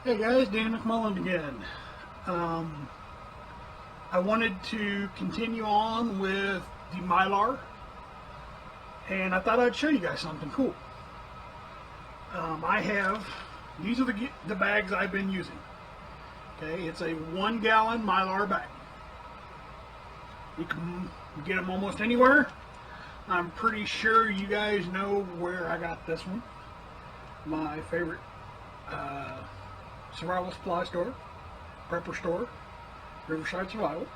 Hey guys, Dan McMullen again. I wanted to continue on with the Mylar, and I thought I'd show you guys something cool. These are the bags I've been using. Okay, it's a 1 gallon Mylar bag. You can get them almost anywhere. I'm pretty sure you guys know where I got this one. My favorite survival supply store, prepper store, Riverside Survival.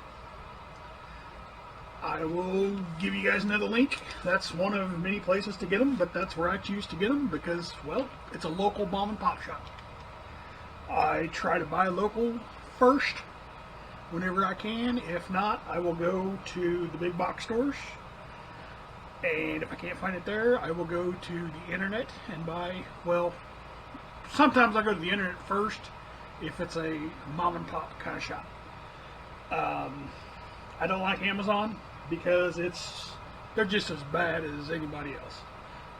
I will give you guys another link. That's one of many places to get them, but that's where I choose to get them because, well, it's a local mom and pop shop. I try to buy local first whenever I can. If not, I will go to the big box stores. And if I can't find it there, I will go to the internet and buy, well, sometimes I go to the internet first if it's a mom and pop kind of shop. I don't like Amazon because they're just as bad as anybody else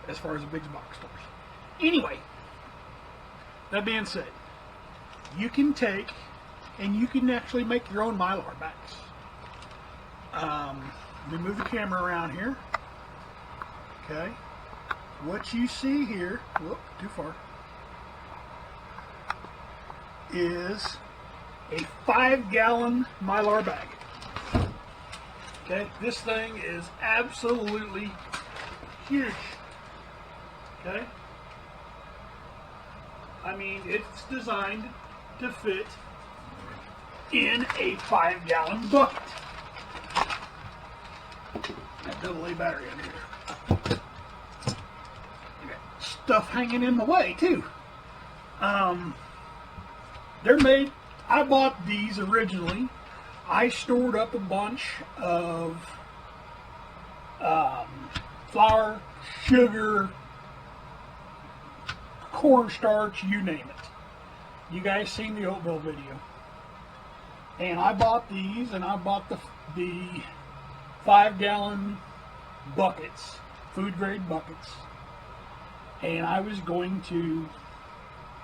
as far as the big box stores. Anyway, that being said, you can take and you can actually make your own Mylar bags. Let me move the camera around here. Okay, what you see here, whoop, too far, is a 5 gallon Mylar bag. Okay, this thing is absolutely huge. Okay, I mean, it's designed to fit in a 5 gallon bucket. Got double A battery under here. Stuff hanging in the way too. They're made. I bought these originally. I stored up a bunch of flour, sugar, cornstarch, you name it. You guys seen the oatmeal video. And I bought these, and I bought the 5 gallon buckets, food grade buckets. And I was going to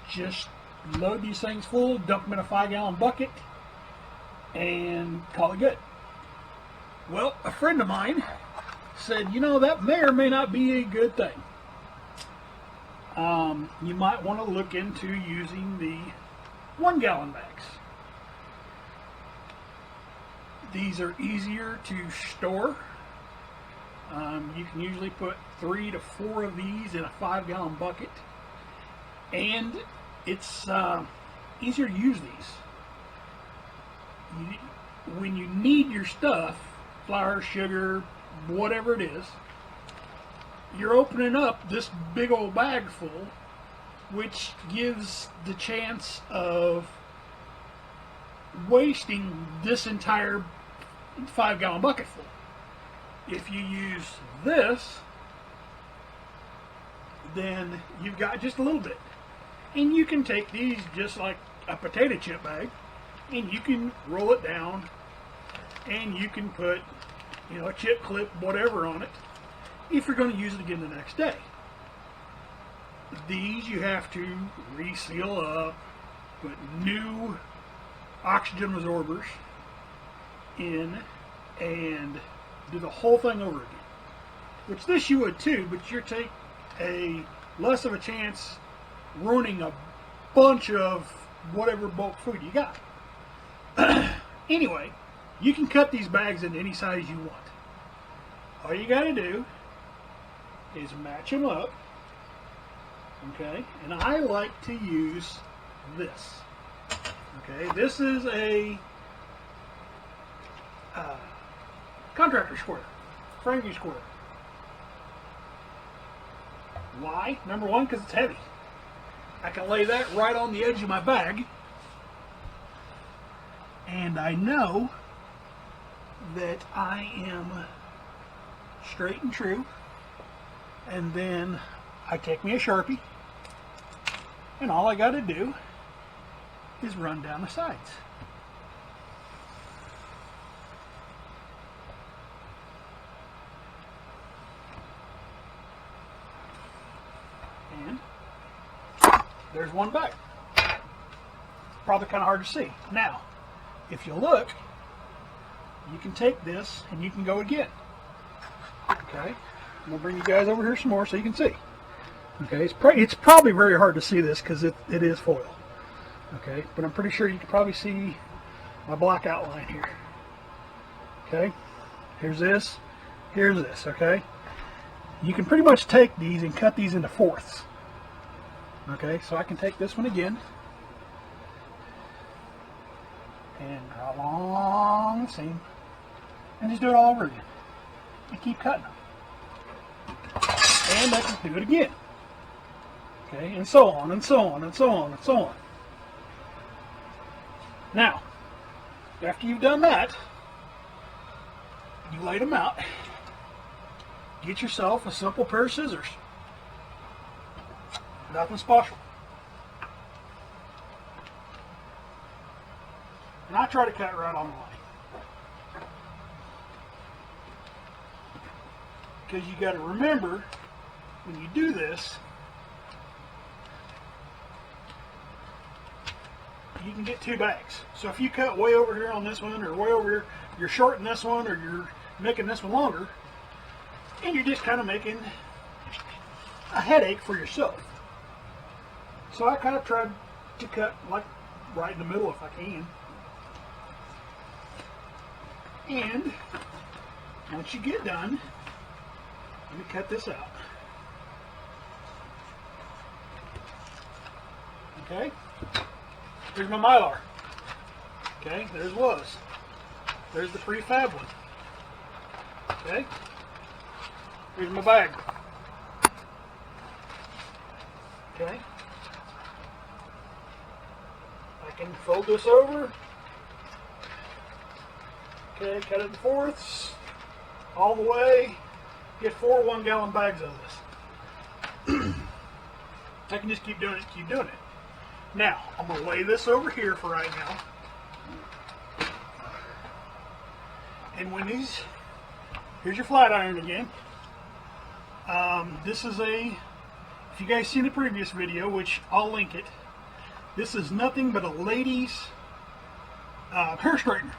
just load these things full, dump them in a 5 gallon bucket, and call it good. Well, a friend of mine said, you know, that may or may not be a good thing. You might want to look into using the 1 gallon bags. These are easier to store. You can usually put 3 to 4 of these in a 5 gallon bucket, and it's easier to use these. When you need your stuff, flour, sugar, whatever it is, you're opening up this big old bag full, which gives the chance of wasting this entire 5 gallon bucket full. If you use this, then you've got just a little bit. And you can take these just like a potato chip bag, and you can roll it down, and you can put, you know, a chip clip, whatever on it, if you're going to use it again the next day. These you have to reseal up, put new oxygen absorbers in, and do the whole thing over again. Which this you would too, but you take a less of a chance ruining a bunch of whatever bulk food you got. Anyway, you can cut these bags into any size you want. All you got to do is match them up. Okay, and I like to use this. Okay, this is a contractor square, Frankie square. Why? Number one, because it's heavy. I can lay that right on the edge of my bag, and I know that I am straight and true. And then I take me a Sharpie, and all I got to do is run down the sides. And there's one bag. probably kind of hard to see. Now, if you look, you can take this and you can go again. Okay, I'm gonna bring you guys over here some more so you can see. Okay, it's probably very hard to see this because it is foil. Okay, but I'm pretty sure you can probably see my black outline here. Okay, here's this, here's this. Okay, you can pretty much take these and cut these into fourths. Okay, so I can take this one again and draw along the seam and just do it all over again and keep cutting them. And I can do it again. Okay, and so on and so on and so on and so on. Now, after you've done that, you lay them out. Get yourself a simple pair of scissors. Nothing special. And I try to cut right on the line. Because you got to remember, when you do this, you can get two bags. So if you cut way over here on this one, or way over here, you're shorting this one, or you're making this one longer, and you're just kind of making a headache for yourself. So I kind of tried to cut like right in the middle if I can. And once you get done, let me cut this out. Okay, here's my Mylar. Okay, there's was. There's the prefab one. Okay, here's my bag. Okay, I can fold this over. Okay, cut it in fourths all the way. Get 4 1-gallon bags of this. I can just keep doing it, keep doing it. Now, I'm going to lay this over here for right now. And when these, here's your flat iron again. This is if you guys seen the previous video, which I'll link it, this is nothing but a lady's hair straightener.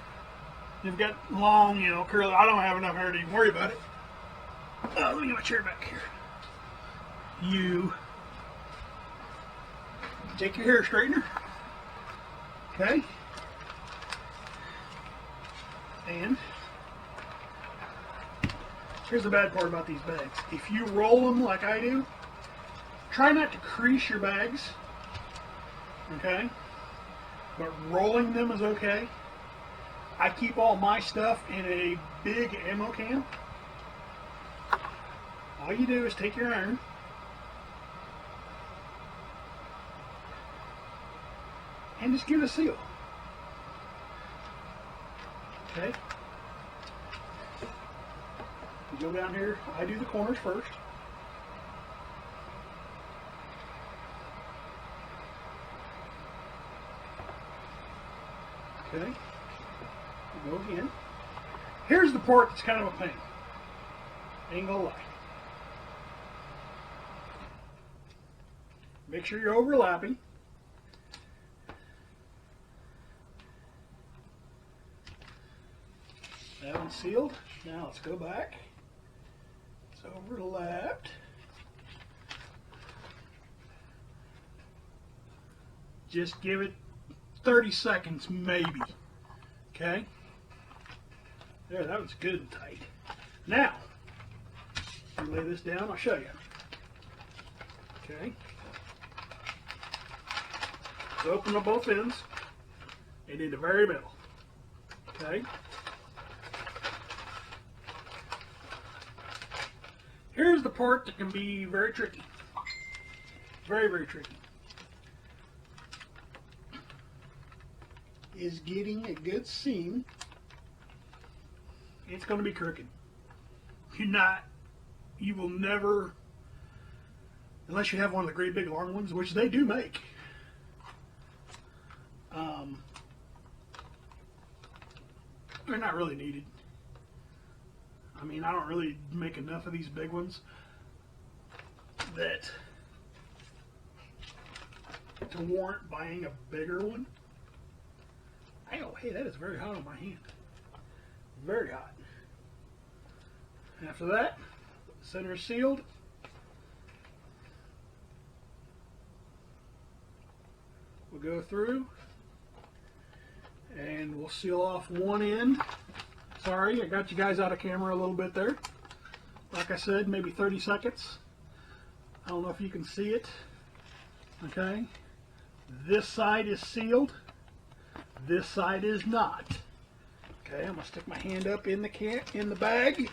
You've got long, curly, I don't have enough hair to even worry about it. Let me get my chair back here. You take your hair straightener, okay, and here's the bad part about these bags. If you roll them like I do, try not to crease your bags, okay, but rolling them is okay. I keep all my stuff in a big ammo can. All you do is take your iron, and just give it a seal. Okay? You go down here, I do the corners first. Okay? Go again. Here's the part that's kind of a pain. Ain't gonna lie. Make sure you're overlapping. That one's sealed. Now let's go back. It's overlapped. Just give it 30 seconds maybe. Okay? There, that was good and tight. Now, you lay this down, I'll show you. Okay? So open up both ends and in the very middle. Okay? Here's the part that can be very tricky. Very, very tricky. Is getting a good seam. It's going to be crooked. You will never, unless you have one of the great big long ones, which they do make. They're not really needed. I mean, I don't really make enough of these big ones that to warrant buying a bigger one. Ow, hey, that is very hot on my hand. Very hot. After that, center is sealed. We'll go through and we'll seal off one end. Sorry, I got you guys out of camera a little bit there. Like I said, maybe 30 seconds. I don't know if you can see it. Okay. This side is sealed. This side is not. Okay, I'm gonna stick my hand up in the bag.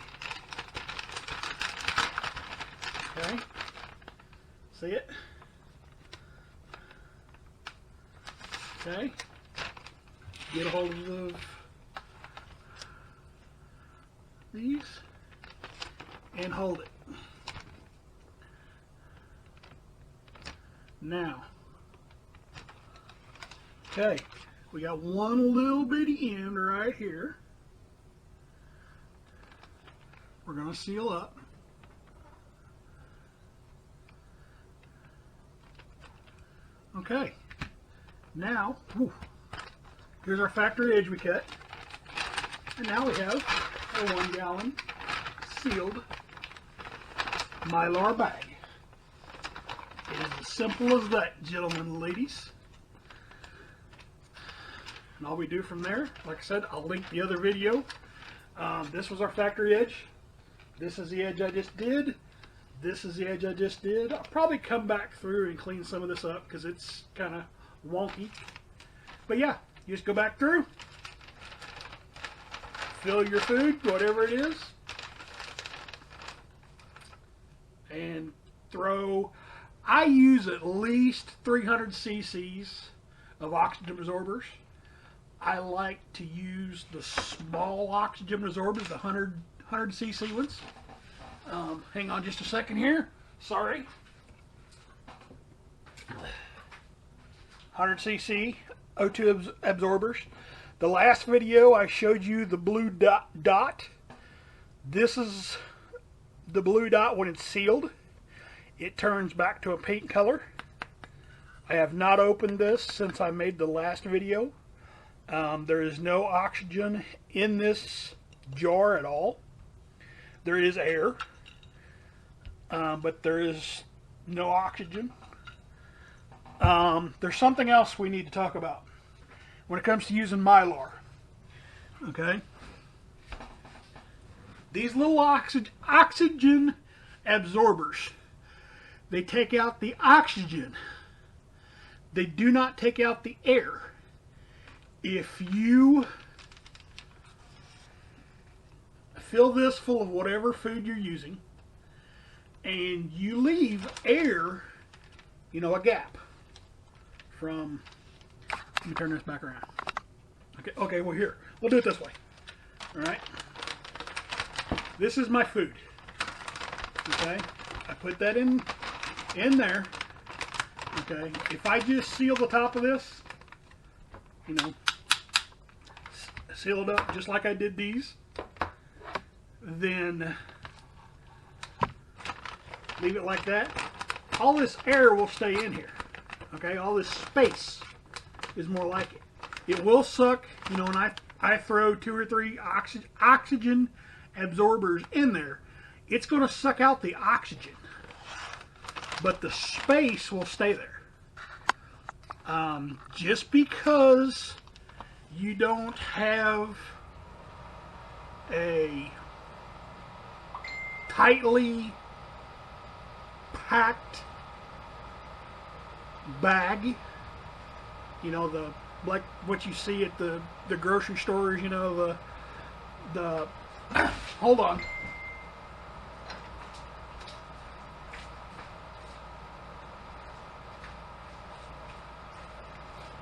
Okay. See it? Okay. Get a hold of these and hold it. Now, okay, we got one little bitty end right here. We're going to seal up. Okay, now, here's our factory edge we cut. And now we have a 1 gallon sealed Mylar bag. It is as simple as that, gentlemen and ladies. And all we do from there, like I said, I'll link the other video. This was our factory edge. This is the edge I just did. This is the edge I just did. I'll probably come back through and clean some of this up because it's kind of wonky. But yeah, you just go back through, fill your food, whatever it is, and throw. I use at least 300 cc's of oxygen absorbers. I like to use the small oxygen absorbers, the 100 cc ones. Hang on just a second here. Sorry. 100 cc O2 absorbers. The last video I showed you the blue dot. This is the blue dot when it's sealed. It turns back to a pink color. I have not opened this since I made the last video. There is no oxygen in this jar at all. There is air, but there is no oxygen. There's something else we need to talk about when it comes to using Mylar. Okay? These little oxygen absorbers, they take out the oxygen. They do not take out the air. If you fill this full of whatever food you're using and you leave air, you know, a gap from, let me turn this back around. Okay, well here, we'll do it this way. All right. This is my food. Okay. I put that in there. Okay. If I just seal the top of this, you know, seal it up just like I did these, then leave it like that, all this air will stay in here. Okay, all this space is more like it. It will suck, you know, when I throw 2 or 3 oxygen absorbers in there, it's going to suck out the oxygen, but the space will stay there. Just because you don't have a tightly packed bag, you know, the like what you see at the grocery stores, you know, the hold on.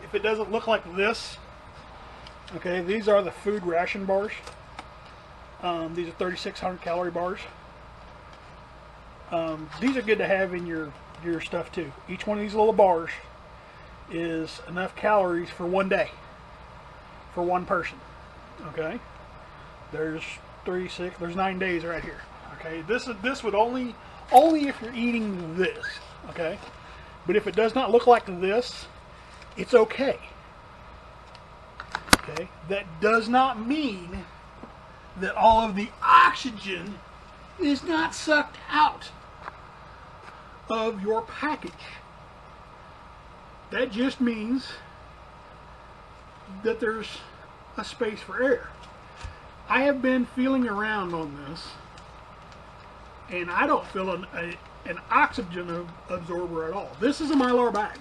If it doesn't look like this, okay, these are the food ration bars. These are 3,600 calorie bars. These are good to have in your stuff too. Each one of these little bars is enough calories for one day, for one person. Okay, there's 36. There's 9 days right here. Okay, this would only if you're eating this. Okay, but if it does not look like this, it's okay. Okay, that does not mean that all of the oxygen is not sucked out of your package. That just means that there's a space for air. I have been feeling around on this, and I don't feel an oxygen absorber at all. This is a Mylar bag.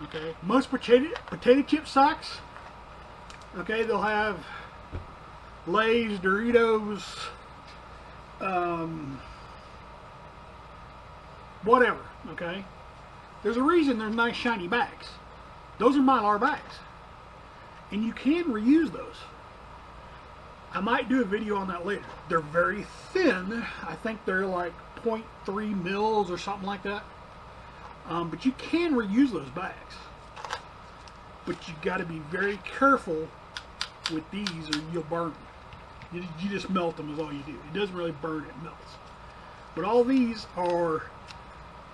Okay, most potato chip sacks, okay, they'll have Lay's, Doritos, whatever, okay? There's a reason they're nice shiny bags. Those are Mylar bags. And you can reuse those. I might do a video on that later. They're very thin. I think they're like 0.3 mils or something like that. But you can reuse those bags. But you got to be very careful with these or you'll burn them. You just melt them is all you do. It doesn't really burn, it melts. But all these are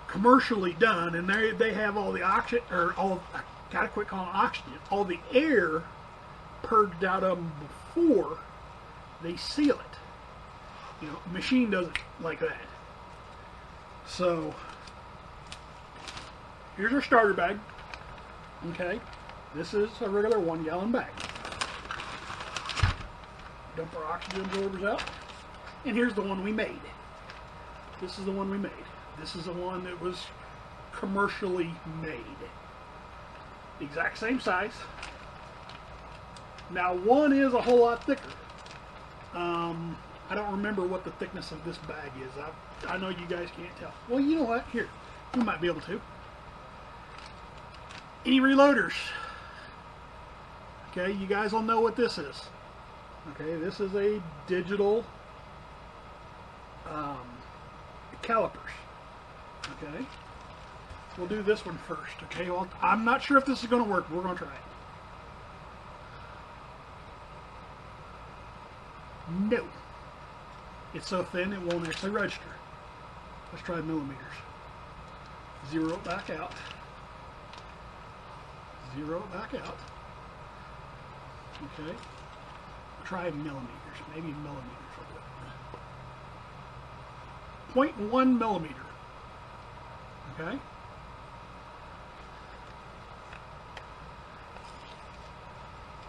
commercially done, and they have all the oxygen, or all, I gotta quit calling it oxygen, all the air purged out of them before they seal it. You know, a machine doesn't like that. So here's our starter bag. Okay, this is a regular 1 gallon bag. Dump our oxygen absorbers out, and here's the one we made. This is the one we made. This is the one that was commercially made. The exact same size. Now one is a whole lot thicker. I don't remember what the thickness of this bag is. I know you guys can't tell. Well, you know what? Here, we might be able to. Any reloaders? Okay, you guys will know what this is. Okay, this is a digital calipers. Okay, we'll do this one first. Okay, well, I'm not sure if this is going to work. We're going to try it. No, it's so thin it won't actually register. Let's try millimeters. Zero it back out. Zero it back out. Okay, try millimeters. Maybe millimeters will do it. 0.1 millimeter. Okay.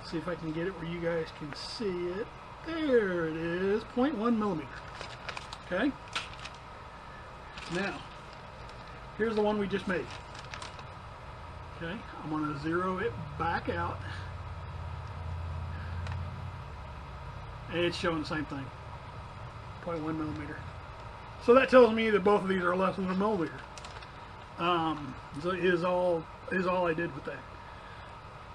See if I can get it where you guys can see it. There it is, 0.1 millimeter. Okay. Now, here's the one we just made. Okay, I'm going to zero it back out. And it's showing the same thing. 0.1 millimeter. So that tells me that both of these are less than a millimeter. So is all I did with that.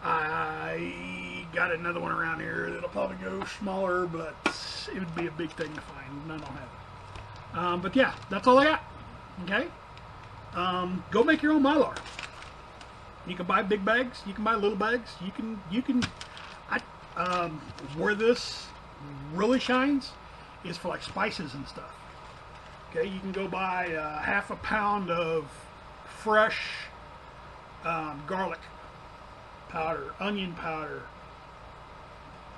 I got another one around here that'll probably go smaller, but it would be a big thing to find, and I don't have it. But yeah, that's all I got. Okay. Go make your own Mylar. You can buy big bags. You can buy little bags. You can. Where this really shines is for like spices and stuff. Okay, you can go buy half a pound of fresh garlic powder, onion powder,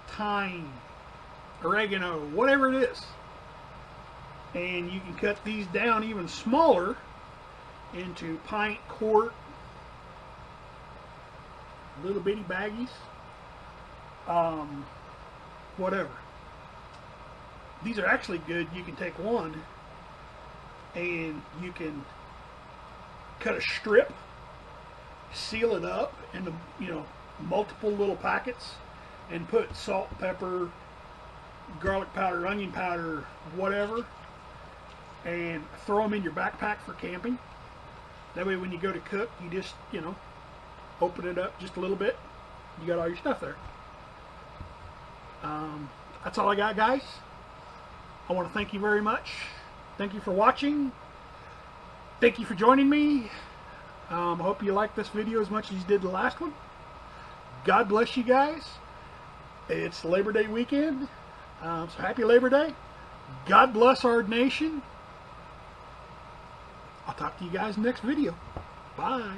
thyme, oregano, whatever it is, and you can cut these down even smaller into pint, quart, little bitty baggies, whatever. These are actually good. You can take one and you can cut a strip, seal it up into, you know, multiple little packets, and put salt, pepper, garlic powder, onion powder, whatever, and throw them in your backpack for camping. That way when you go to cook, you just, you know, open it up just a little bit, you got all your stuff there. That's all I got, guys. I want to thank you very much. Thank you for watching. Thank you for joining me. I hope you liked this video as much as you did the last one. God bless you guys. It's Labor Day weekend. So happy Labor Day. God bless our nation. I'll talk to you guys in the next video. Bye.